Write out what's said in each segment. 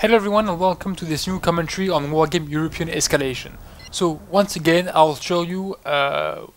Hello everyone and welcome to this new commentary on Wargame European Escalation. So once again I'll show you a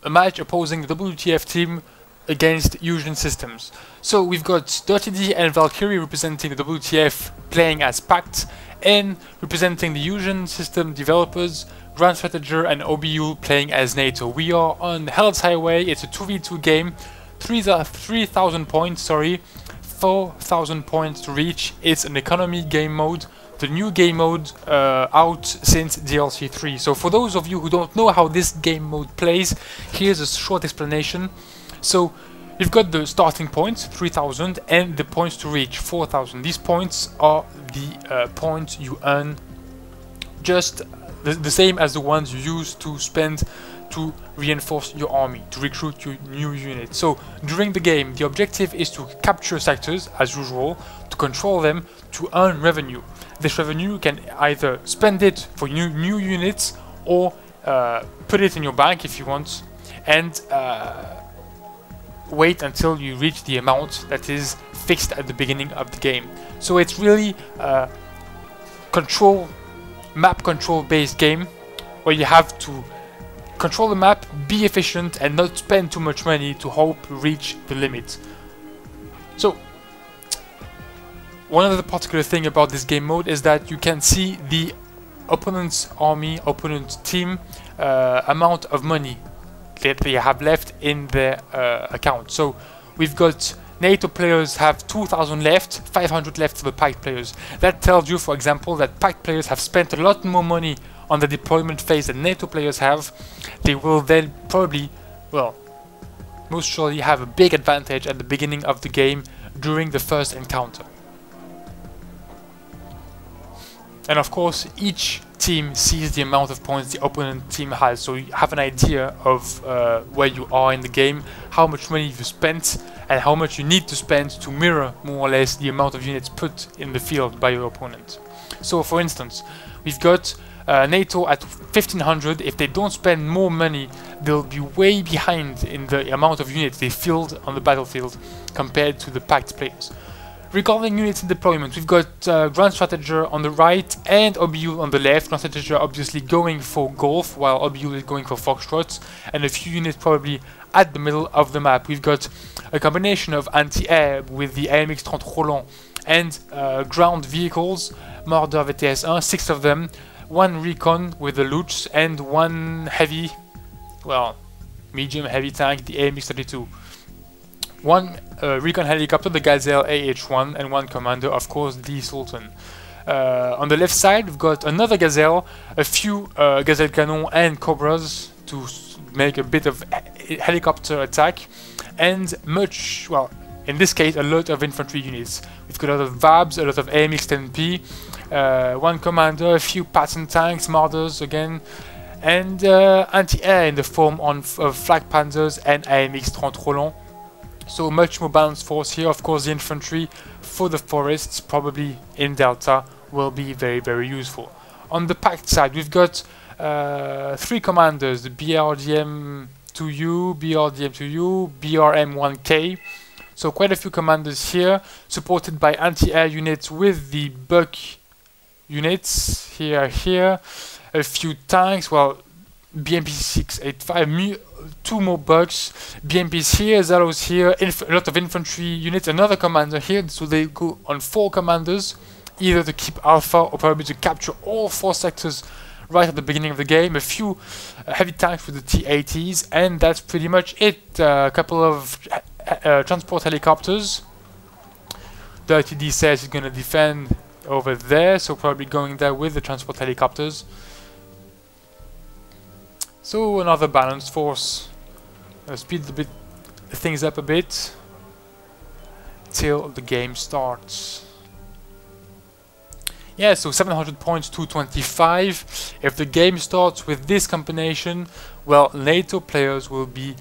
match opposing the WTF team against EUGEN systems. So we've got Diry-D and Walkyre representing the WTF playing as PACT, and representing the EUGEN system developers, GrandStrateger and ObiYul playing as NATO. We are on Hell's Highway. It's a 2v2 game, 3,000 points, sorry. 4,000 points to reach. It's an economy game mode, the new game mode out since DLC 3. So for those of you who don't know how this game mode plays, here's a short explanation. So you've got the starting points, 3,000, and the points to reach, 4,000. These points are the points you earn, just the same as the ones you use to spend to reinforce your army, to recruit your new units. So during the game, the objective is to capture sectors, as usual, to control them, to earn revenue. This revenue you can either spend it for new units or put it in your bank if you want, and wait until you reach the amount that is fixed at the beginning of the game. So it's really map control based game where you have to control the map, be efficient, and not spend too much money to hope reach the limit. So one of the particular thing about this game mode is that you can see the opponent's army, opponent's team amount of money that they have left in their account. So we've got NATO players have 2,000 left, 500 left for the PACT players. That tells you, for example, that PACT players have spent a lot more money on the deployment phase that NATO players have. They will then probably, well, most surely have a big advantage at the beginning of the game during the first encounter. And of course, each team sees the amount of points the opponent team has, so you have an idea of where you are in the game, how much money you've spent, and how much you need to spend to mirror more or less the amount of units put in the field by your opponent. So for instance, we've got NATO at 1,500. If they don't spend more money, they'll be way behind in the amount of units they field on the battlefield compared to the PACT players. Regarding units in deployment, we've got GrandStrateger on the right and ObiYul on the left. GrandStrateger obviously going for Golf, while ObiYul is going for Foxtrot, and a few units probably at the middle of the map. We've got a combination of anti-air with the AMX-30 Roland and ground vehicles, Marder VTS-1, 6 of them, 1 recon with the Lutz, and 1 heavy, well, medium heavy tank, the AMX-32. 1 recon helicopter, the Gazelle AH-1, and 1 commander, of course, the Sultan. On the left side, we've got another Gazelle, a few Gazelle Canon and Cobras to make a bit of helicopter attack, and much, well, in this case, a lot of infantry units. We've got a lot of VABs, a lot of AMX-10P, 1 commander, a few Patton tanks, Marders again, and anti-air in the form of Flak Panzers and AMX-30 Roland. So much more balanced force here. Of course, the infantry for the forests, probably in Delta, will be very, very useful. On the PACT side, we've got 3 commanders, the BRDM-2U, BRDM-2U, BRM-1K. So quite a few commanders here, supported by anti-air units with the Buck units here, a few tanks, well, BMP-685, 2 more Bucks, BMPs here, Zalos here, a lot of infantry units, another commander here, so they go on 4 commanders, either to keep Alpha or probably to capture all 4 sectors right at the beginning of the game, a few heavy tanks with the T-80s, and that's pretty much it. A couple of transport helicopters. Diry-D says he's going to defend over there, so probably going there with the transport helicopters. So another balanced force. Speed things up a bit till the game starts. Yeah, so 700 points, 225. If the game starts with this combination, well, NATO players will be,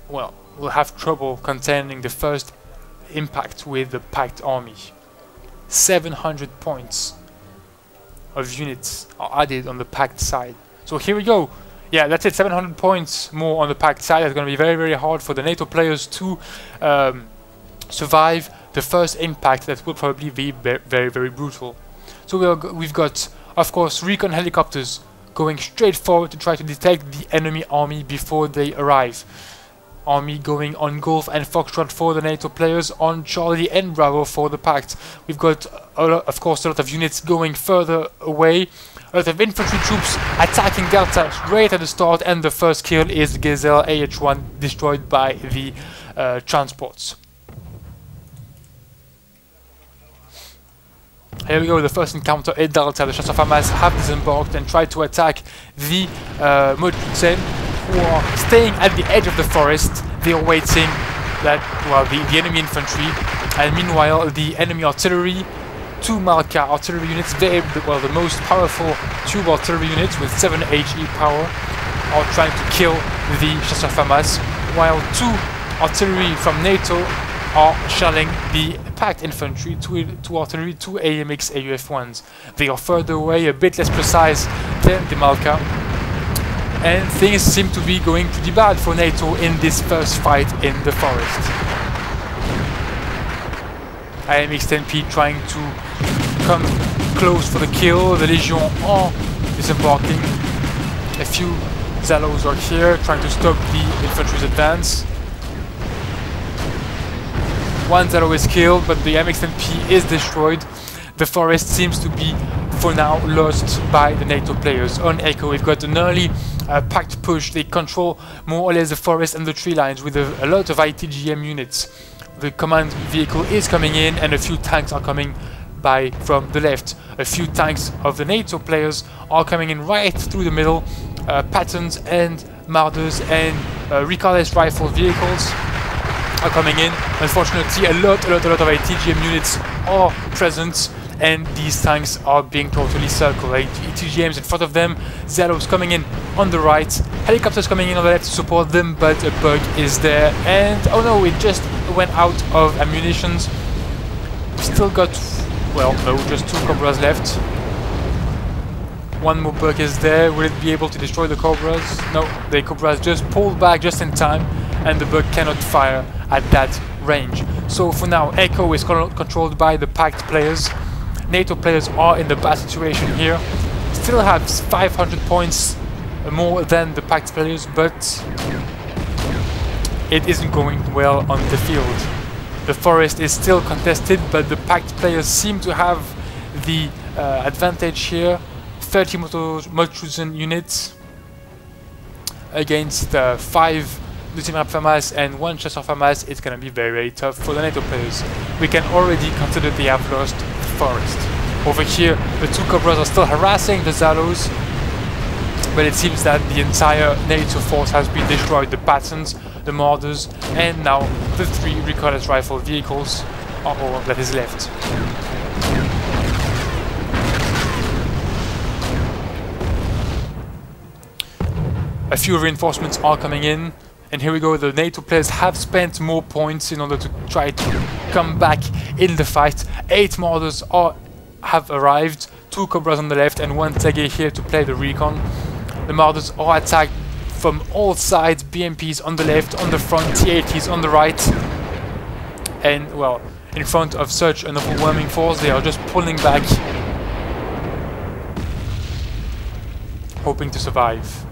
well, will have trouble containing the first impact with the PACT army. 700 points of units are added on the PACT side. So here we go. Yeah, that's it, 700 points more on the PACT side. It's going to be very, very hard for the NATO players to survive the first impact that will probably be very, very brutal. So we've got, of course, recon helicopters going straight forward to try to detect the enemy army before they arrive. Army going on Golf and Foxtrot for the NATO players, on Charlie and Bravo for the PACT. We've got, of course, a lot of units going further away. A lot of infantry troops attacking Delta right at the start, and the first kill is Gazelle AH-1 destroyed by the transports. Here we go, the first encounter at Delta. The Chasseurs Hamas have disembarked and tried to attack the Mojtsen, who are staying at the edge of the forest. They are waiting that, well, the enemy infantry, and meanwhile the enemy artillery, 2 Malka artillery units, the most powerful tube artillery units with 7 HE power, are trying to kill the Chasseurs Hamas, while 2 artillery from NATO are shelling the PACT infantry, 2 artillery, 2 AMX AUF-1s. They are further away, a bit less precise than the Malka, and things seem to be going pretty bad for NATO in this first fight in the forest. AMX-10P trying to come close for the kill. The Legion are disembarking. A few Zalos are here trying to stop the infantry's advance. 1 Zalo is killed, but the AMX-10P is destroyed. The forest seems to be, for now, lost by the NATO players. On Echo, we've got an early PACT push. They control more or less the forest and the tree lines with a lot of ITGM units. The command vehicle is coming in, and a few tanks are coming by from the left. A few tanks of the NATO players are coming in right through the middle. Patterns and Marders and Recalless rifle vehicles are coming in. Unfortunately, a lot of ITGM units are present, and these tanks are being totally circled. ITGMs in front of them, Zeros coming in on the right, helicopters coming in on the left to support them, but a bug is there, and oh no, it just went out of ammunitions. We still got, well, no, just 2 Cobras left. 1 more bug is there. Will it be able to destroy the Cobras? No, the Cobras just pulled back just in time, and the bug cannot fire at that range. So for now, Echo is controlled by the PACT players. NATO players are in the bad situation here. Still have 500 points more than the PACT players, but it isn't going well on the field. The forest is still contested, but the PACT players seem to have the advantage here. 30 Mojtsen units against 5 Lieutenant Famas and 1 Chasseur Famas. It's gonna be very tough for the NATO players. We can already consider they have lost the forest. Over here, the 2 Cobras are still harassing the Zalos, but it seems that the entire NATO force has been destroyed. The Patterns, the Marders, and now the 3 Recalless rifle vehicles are all that is left. A few reinforcements are coming in, and here we go. The NATO players have spent more points in order to try to come back in the fight. 8 Marders have arrived, 2 Cobras on the left and 1 Tege here to play the recon. The Marders are attacked from all sides, BMPs on the left, on the front, T-80s on the right, and well, in front of such an overwhelming force, they are just pulling back, hoping to survive.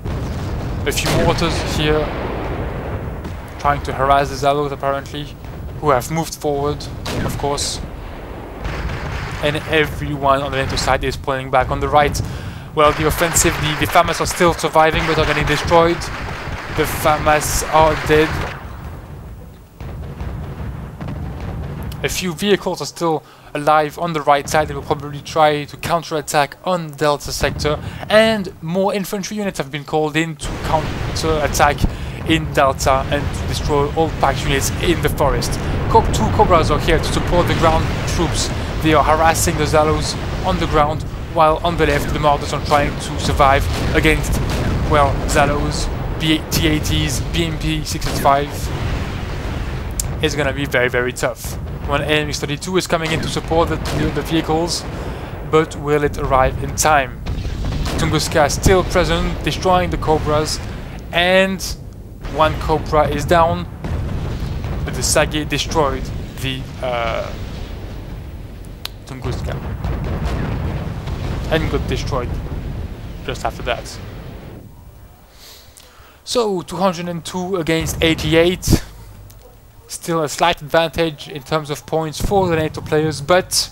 A few mortars here, trying to harass the Zalos apparently, who have moved forward, of course. And everyone on the NATO side is pulling back. On the right, well, the offensive, the FAMAS are still surviving but are getting destroyed. The FAMAS are dead. A few vehicles are still alive on the right side. They will probably try to counter-attack on Delta sector, and more infantry units have been called in to counter-attack in Delta and to destroy all PACT units in the forest. 2 Cobras are here to support the ground troops. They are harassing the Zalos on the ground, while on the left the Marders are trying to survive against, well, Zalos, T-80s, BMP 665. It's gonna be very tough. When AMX-32 is coming in to support the vehicles, but will it arrive in time? Tunguska still present, destroying the Cobras, and 1 Cobra is down, but the Sage destroyed. the Tunguska, and got destroyed just after that. So 202 against 88, still a slight advantage in terms of points for the NATO players, but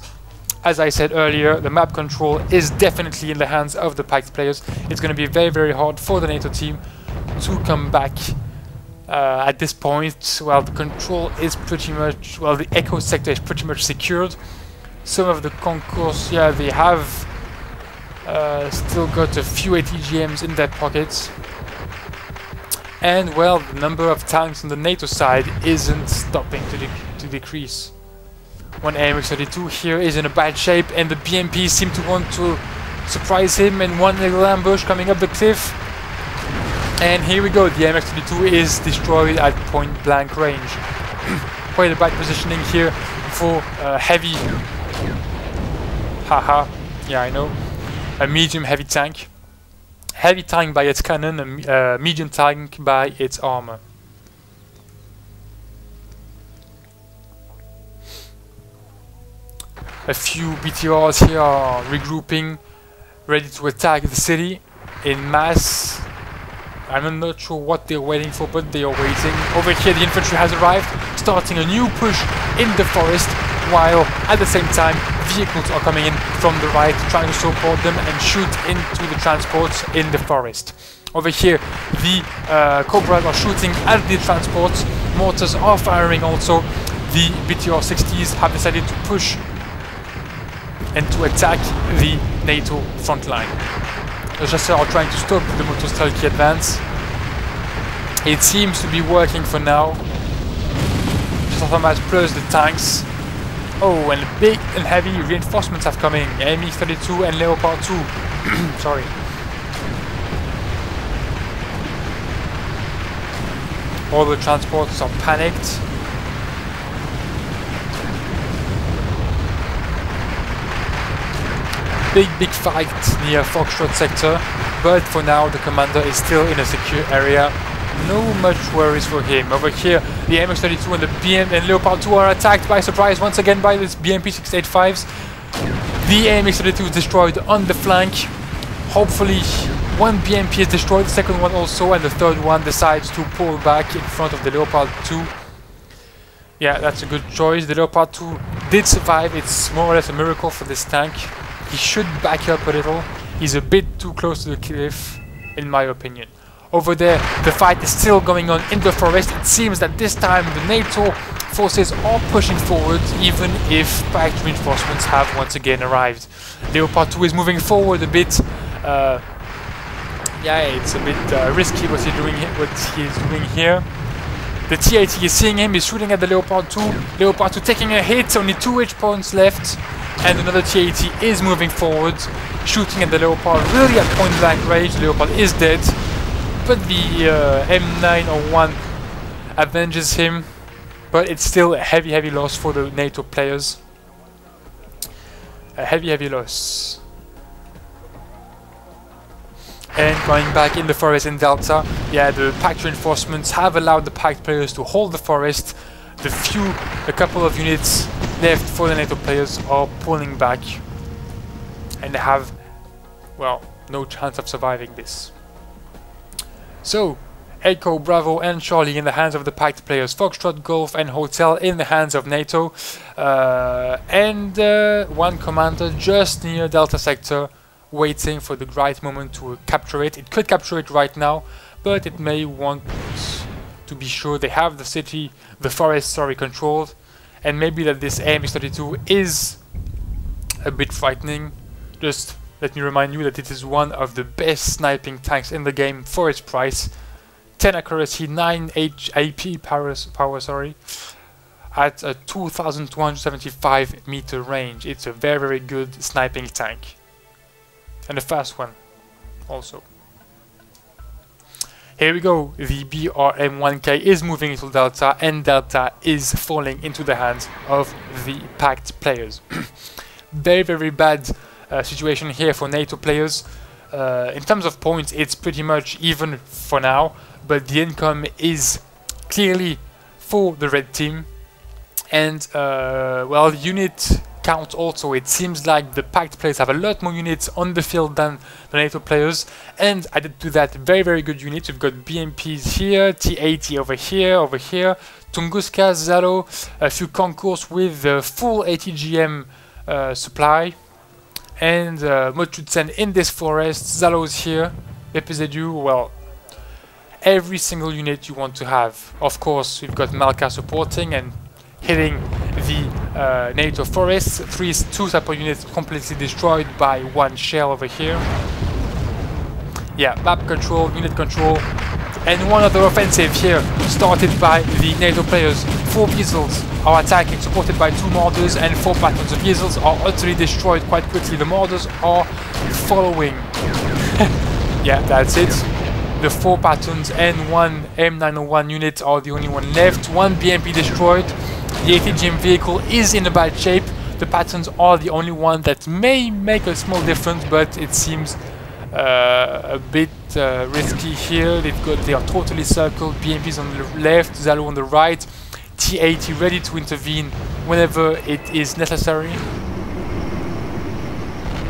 as I said earlier, the map control is definitely in the hands of the PACT players. It's going to be very, very hard for the NATO team to come back at this point. Well, the control is pretty much, well, the echo sector is pretty much secured. Some of the concourse, yeah, they have still got a few ATGMs in their pockets. And, well, the number of tanks on the NATO side isn't stopping to decrease. One AMX-32 here is in a bad shape, and the BMPs seem to want to surprise him, and one little ambush coming up the cliff. And here we go, the AMX-32 is destroyed at point blank range. Quite a bad positioning here for heavy... Haha, yeah, I know. A medium heavy tank. Heavy tank by its cannon, a medium tank by its armor. A few BTRs here are regrouping, ready to attack the city in mass. I'm not sure what they're waiting for, but they are waiting. Over here the infantry has arrived, starting a new push in the forest, while at the same time vehicles are coming in from the right, trying to support them and shoot into the transports in the forest. Over here the Cobras are shooting at the transports, mortars are firing also. The BTR-60s have decided to push and to attack the NATO front line. The chasseurs are trying to stop the Motostrelki advance. It seems to be working for now. Chasseurs plus the tanks. Oh, and big and heavy reinforcements have come in. MX-32 and Leopard 2. Sorry. All the transports are panicked. Big fight near Foxtrot sector, but for now the commander is still in a secure area. No much worries for him. Over here the MX-32 and the BM and Leopard 2 are attacked by surprise once again by this BMP 685s. The MX-32 is destroyed on the flank. Hopefully one BMP is destroyed, the second one also, and the third one decides to pull back in front of the Leopard 2. Yeah, that's a good choice. The Leopard 2 did survive. It's more or less a miracle for this tank. He should back up a little. He's a bit too close to the cliff, in my opinion. Over there, the fight is still going on in the forest. It seems that this time the NATO forces are pushing forward, even if PACT reinforcements have once again arrived. Leopard 2 is moving forward a bit. Yeah, it's a bit risky what he's doing here. The TAT is seeing him, he's shooting at the Leopard 2. Leopard 2 taking a hit, only 2 hit points left. And another TAT is moving forward, shooting at the Leopard, really at point blank range. The Leopard is dead, but the M901 avenges him. But it's still a heavy loss for the NATO players. A heavy loss. And going back in the forest in Delta, yeah, the PACT reinforcements have allowed the PACT players to hold the forest. A couple of units left for the NATO players are pulling back, and they have, well, no chance of surviving this. So, Echo, Bravo and Charlie in the hands of the PACT players, Foxtrot, Golf and Hotel in the hands of NATO, and one commander just near Delta sector, waiting for the right moment to capture it. It could capture it right now, but it may want to be sure they have the forest, sorry, controlled. And maybe that this AMX-32 is a bit frightening. Just let me remind you that it is one of the best sniping tanks in the game for its price. 10 accuracy, 9 AP power, sorry, at a 2275 meter range. It's a very good sniping tank. And a fast one also. Here we go, the BRM-1K is moving into Delta, and Delta is falling into the hands of the PACT players. Very bad situation here for NATO players. In terms of points, it's pretty much even for now, but the income is clearly for the red team. And well, unit count also, it seems like the PACT players have a lot more units on the field than the NATO players, and added to that very good units. We've got BMPs here, T-80 over here, Tunguska, Zalo, a few concourse with full ATGM supply, and Mochutsen in this forest, Zalo's here, Epizedu, well, every single unit you want to have. Of course, we've got Malka supporting and hitting the NATO forests. Two support units completely destroyed by one shell over here. Yeah, map control, unit control, and one other offensive here, started by the NATO players. 4 vessels are attacking, supported by 2 mortars, and 4 battalions of vessels are utterly destroyed quite quickly. The mortars are following. Yeah, that's it. The 4 Pattons and 1 M901 unit are the only one left. 1 BMP destroyed. The ATGM vehicle is in a bad shape. The Pattons are the only one that may make a small difference, but it seems a bit risky here. They are totally circled. BMPs on the left, Zalo on the right. T-80 ready to intervene whenever it is necessary.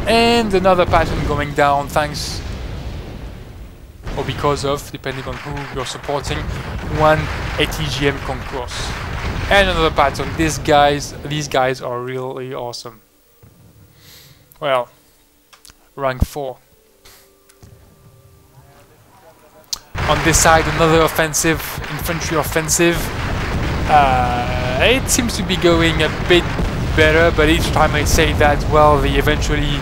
And another Patton going down, thanks or because of, depending on who you're supporting, 1 ATGM concourse. And another pattern. These guys are really awesome. Well, rank 4. On this side, another offensive, infantry offensive. It seems to be going a bit better, but each time I say that, well, they eventually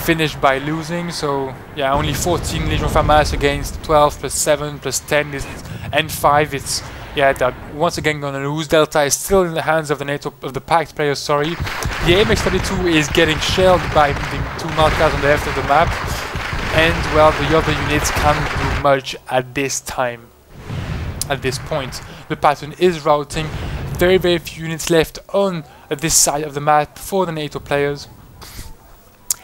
finish by losing. So yeah, only 14 Legion FAMAS against 12 plus 7 plus 10 and 5. It's, yeah, they're once again gonna lose. Delta is still in the hands of the NATO, of the PACT players, sorry. The AMX-32 is getting shelled by the 2 Malkas on the left of the map, and well, the other units can't do much at this time. At this point, the pattern is routing. Very few units left on this side of the map for the NATO players.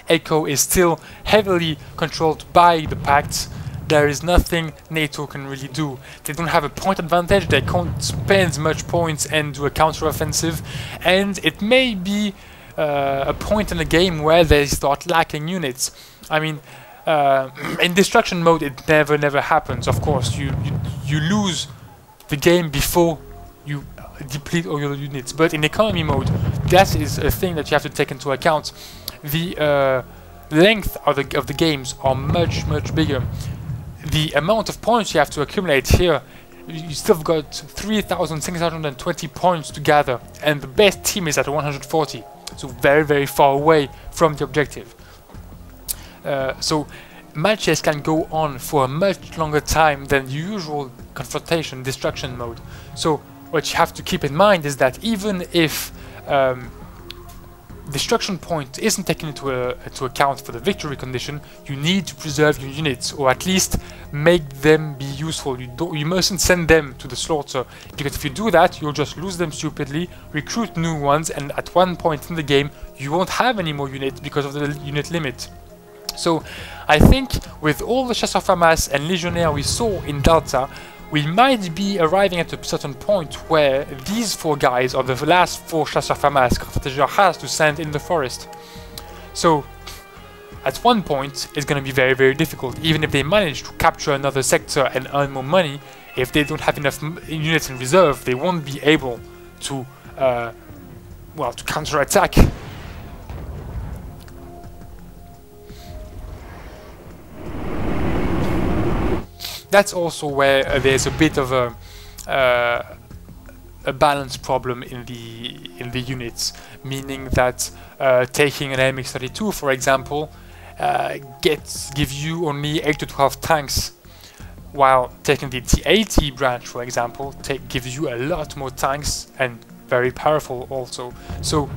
Echo is still heavily controlled by the PACT. There is nothing NATO can really do. They don't have a point advantage, they can't spend much points and do a counter-offensive, and it may be a point in the game where they start lacking units. I mean, in destruction mode it never happens, of course. You lose the game before you deplete all your units, but in economy mode that is a thing that you have to take into account. The length of the games are much bigger. The amount of points you have to accumulate here, you still got 3,620 points to gather, and the best team is at 140, so very far away from the objective. So matches can go on for a much longer time than the usual confrontation destruction mode. So what you have to keep in mind is that even if destruction point isn't taken into account for the victory condition, you need to preserve your units, or at least make them be useful. You mustn't send them to the slaughter, because if you do that, you'll just lose them stupidly, recruit new ones, and at one point in the game, you won't have any more units because of the unit limit. So I think with all the Chasseurs FAMAS and Legionnaire we saw in Delta, we might be arriving at a certain point where these 4 guys are the last 4 Chasseurs FAMAS GrandStrateger has to send in the forest. So at one point it's going to be very difficult. Even if they manage to capture another sector and earn more money, if they don't have enough units in reserve, they won't be able to well, to counter-attack. That's also where there's a bit of a balance problem in the units, meaning that taking an MX-32, for example, gives you only 8 to 12 tanks, while taking the T-80 branch, for example, gives you a lot more tanks and very powerful also. So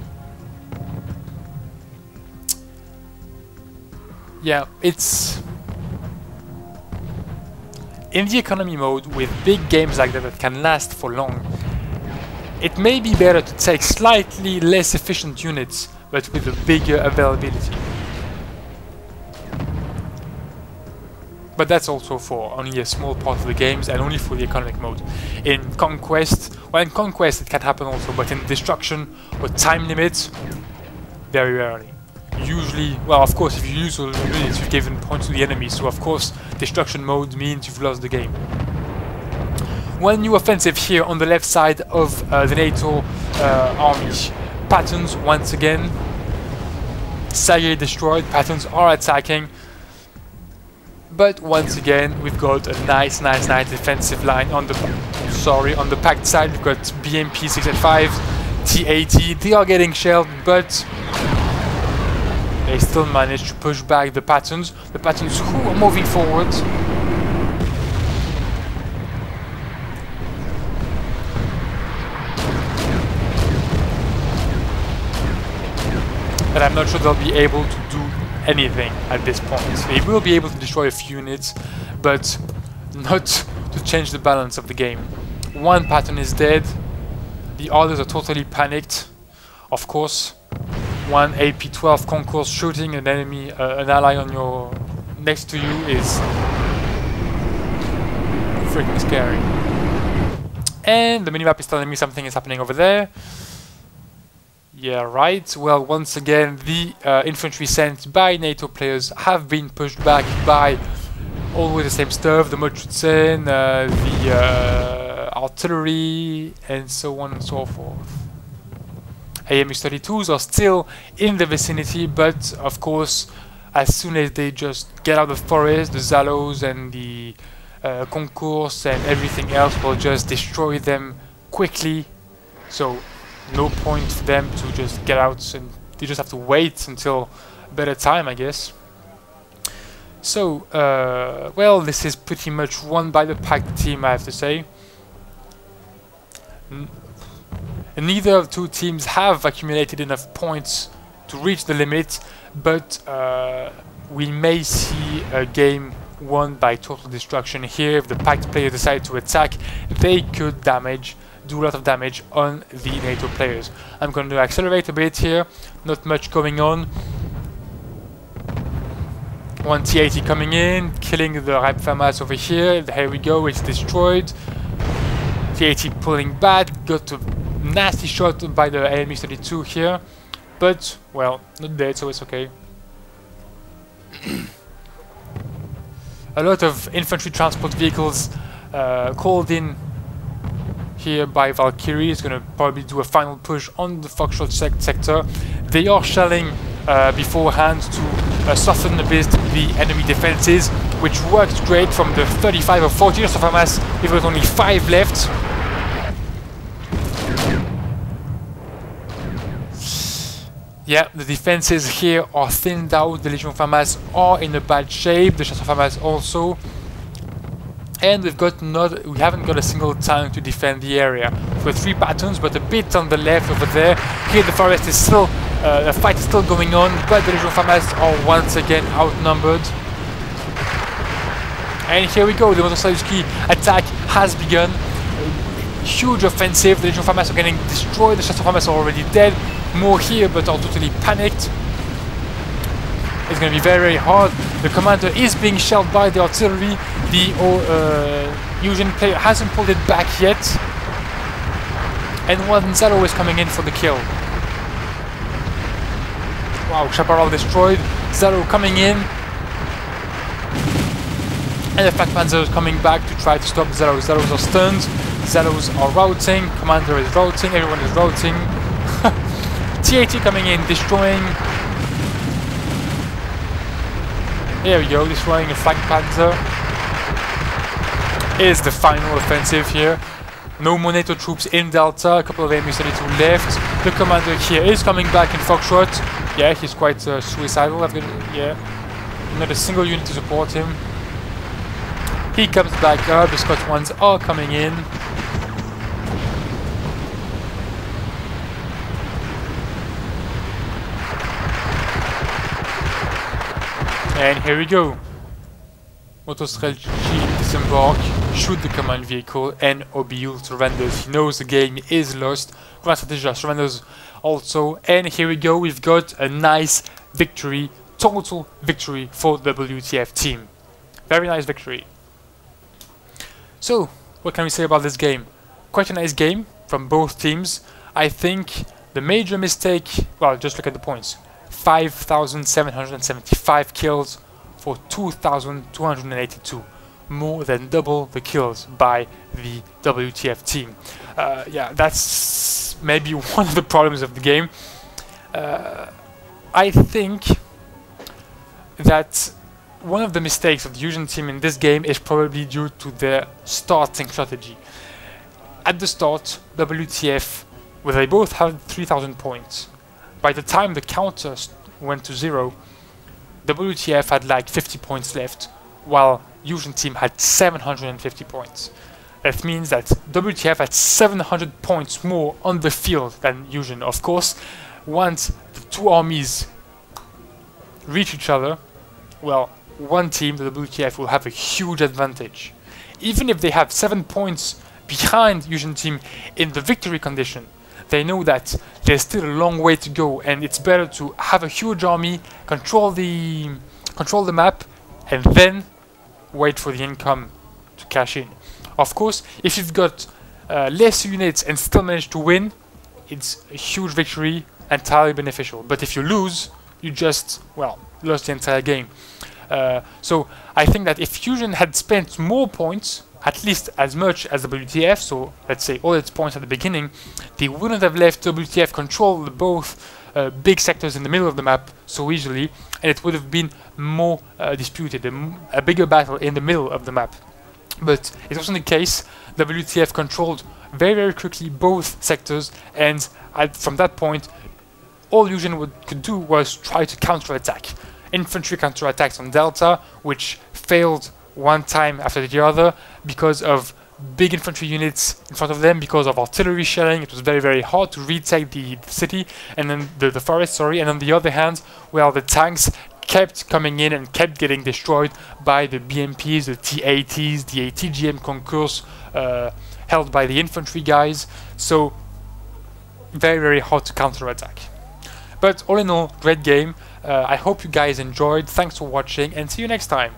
yeah, it's in the economy mode, with big games like that can last for long, it may be better to take slightly less efficient units, but with a bigger availability. but that's also for only a small part of the games and only for the economic mode. In Conquest, well, in Conquest it can happen also, but in Destruction or time limits, very rarely. Usually, well, of course, if you use all the units, you've given points to the enemy, so of course Destruction mode means you've lost the game. One new offensive here on the left side of the NATO army. Patterns once again. Sagae destroyed, Patterns are attacking. But once again, we've got a nice defensive line on the on the PACT side. We've got BMP 685, T80. They are getting shelled, but they still manage to push back the Patterns. The Patterns who are moving forward. But I'm not sure they'll be able to do anything at this point. They will be able to destroy a few units, but not to change the balance of the game. One Pattern is dead, the others are totally panicked. Of course, one AP-12 concourse shooting an enemy, an ally on your next to you is freaking scary. And the minimap is telling me something is happening over there. Yeah, right. Well, once again, the infantry sent by NATO players have been pushed back by always the same stuff, the Mochutzen, the artillery, and so on and so forth. AMX-32s are still in the vicinity, but of course, as soon as they just get out of the forest, the Zalos and the concourse and everything else will just destroy them quickly. So no point for them to just get out, and they just have to wait until a better time, I guess. So, well, this is pretty much won by the PACT team, I have to say. Neither of the two teams have accumulated enough points to reach the limit, but we may see a game won by total destruction here. If the PACT players decide to attack, they could do a lot of damage on the NATO players. I'm going to accelerate a bit here, not much going on. One T80 coming in, killing the Raib-Famas over here. Here we go, it's destroyed. T80 pulling back, got a nasty shot by the AMX-32 here, but, well, not dead, so it's okay. A lot of infantry transport vehicles called in here by Walkyre is going to probably do a final push on the Foxtrot sector. They are shelling beforehand to soften a bit the enemy defenses, which worked great from the 35 or 40 of Hamas. It was only 5 left. Yeah, the defenses here are thinned out. The Legion of Hamas are in a bad shape. The Chasseurs of Hamas also. And we haven't got a single tank to defend the area. We've got 3 Patterns, but a bit on the left over there. Here the forest is still, the fight is still going on, but the Legion of Hamas are once again outnumbered. And here we go, the Motorsayevsky attack has begun. Huge offensive, the Legion of Hamas are getting destroyed, the Chasseurs of Hamas are already dead. More here, but are totally panicked. It's going to be very hard. The commander is being shelled by the artillery. The EUGEN player hasn't pulled it back yet. And one Zalo is coming in for the kill. Wow, Chaparral destroyed. Zalo coming in. And the Flak Panzer is coming back to try to stop Zalos. Zalos are stunned. Zalos are routing. Commander is routing. Everyone is routing. T80 coming in, destroying. There we go, destroying a Flak Panzer. Is the final offensive here. No more NATO troops in Delta, a couple of AMX-32 left. The commander here is coming back in Foxtrot. Yeah, he's quite suicidal. Yeah, not a single unit to support him. He comes back up, the Scotch ones are coming in. And here we go. Motostrelki disembark, shoot the command vehicle, and ObiYul surrenders. He knows the game is lost. GrandStrateger surrenders also. And here we go, we've got a nice victory, total victory for the WTF team. very nice victory. So, what can we say about this game? Quite a nice game from both teams. I think the major mistake, well, just look at the points. 5,775 kills for 2,282. More than double the kills by the WTF team. Yeah, that's maybe one of the problems of the game. I think that one of the mistakes of the EUGEN team in this game is probably due to their starting strategy. At the start, WTF, well, they both had 3,000 points. By the time the counter went to 0, WTF had like 50 points left, while EUGEN team had 750 points. That means that WTF had 700 points more on the field than EUGEN. Of course, once the two armies reach each other, well, one team, the WTF, will have a huge advantage. Even if they have 7 points behind EUGEN team in the victory condition, they know that there's still a long way to go, and it's better to have a huge army, control the map, and then wait for the income to cash in. Of course, if you've got less units and still manage to win, it's a huge victory, entirely beneficial. But if you lose, you just, well, lost the entire game. So I think that if EUGEN had spent more points, at least as much as WTF, so let's say all its points at the beginning, they wouldn't have left WTF control both big sectors in the middle of the map so easily, and it would have been more disputed, a bigger battle in the middle of the map. But it wasn't the case. WTF controlled very quickly both sectors, and from that point, all EUGEN could do was try to counter-attack. Infantry counter-attacks on Delta, which failed one time after the other because of big infantry units in front of them, because of artillery shelling. It was very hard to retake the city and then the forest, sorry. And on the other hand, well, the tanks kept coming in and kept getting destroyed by the BMPs, the T-80s, the ATGM concourse held by the infantry guys. So very hard to counter-attack. But all in all, great game. I hope you guys enjoyed. Thanks for watching, and see you next time.